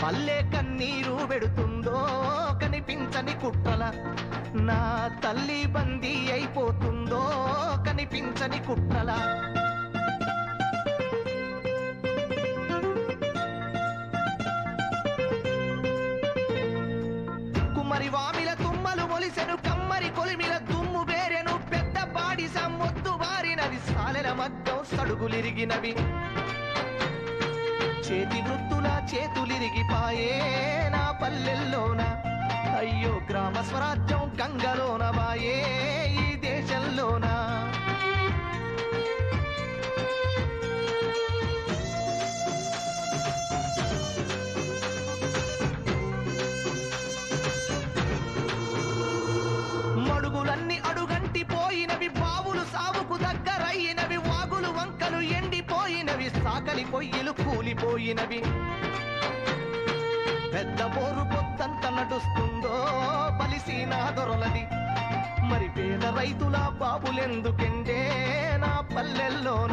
పల్లె కన్నీరు పెడుతుందో కనిపించని కుట్రల నా తల్లి బందీ అయిపోతుందో కనిపించని కుట్రల కుమ్మరి వామిల తుమ్మలు మొలిసెను కమ్మరి కొలిమిల దుమ్ము బేరెను పెద్ద పాడి సమ్మొద్దు బారినది సాలెల మగ్గం సడుగులిరిగినవి చేతి వృత్తుల చేతులిరిగిపాయే నా పల్లెల్లోన అయ్యో గ్రామ స్వరాజ్యం గంగలోన వాయే ఈ దేశంలోన మడుగులన్నీ అడుగంటి పోయినవి బావులు సావుకు దగ్గరయినవి వాగులు వంకలు ఎండిపోయినవి సాకలి పొయ్యిలు కూలిపోయినవి పెద్ద బోరు పొత్తంత నడుస్తుందో బలిసీనా దొరలది మరి పేద రైతుల బాబులెందుకెండే నా పల్లెల్లోన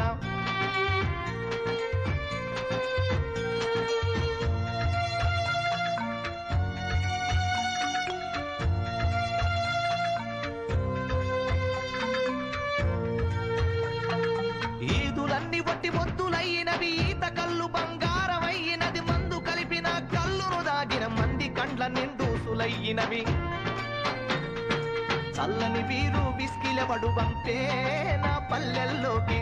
ఈదులన్నీ వట్టి మొత్తులయ్యినవి ఈత కళ్ళు బంగారమయ్యినది మందు కలిపిన కళ్ళును దాగిన మంది కండ్ల నిండూసులయ్యినవి చల్లని వీరు విస్కిలబడు బంపే నా పల్లెల్లోకి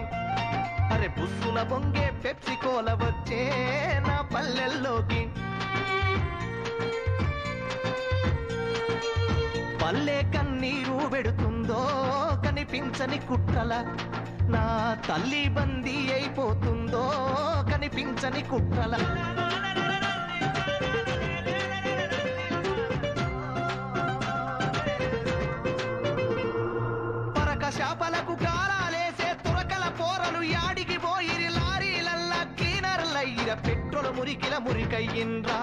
అరే బుస్సున బొంగే పెప్సి కోల వచ్చే నా పల్లెల్లోకి పల్లె కన్నీరు పెడుతుందో కనిపించని కుట్రల నా తల్లి బందీ అయిపోతుందో కనిపించని కుట్రల పరక శాపలకు కారాలేసే తురకల పోరలు యాడికి పోయిరి లారీలల్లా క్లీనర్లయ్యిర పెట్రోలు మురికిల మురికయ్యిండ్రా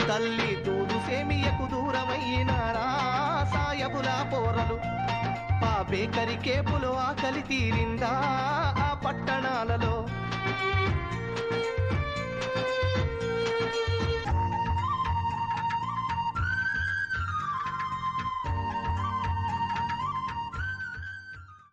తల్లి దూదు సేమియకు దూరమయ్యినారా సాయబుల పోరలు ఆ బేకరి కేపులో ఆకలి తీరిందా ఆ పట్టణాలలో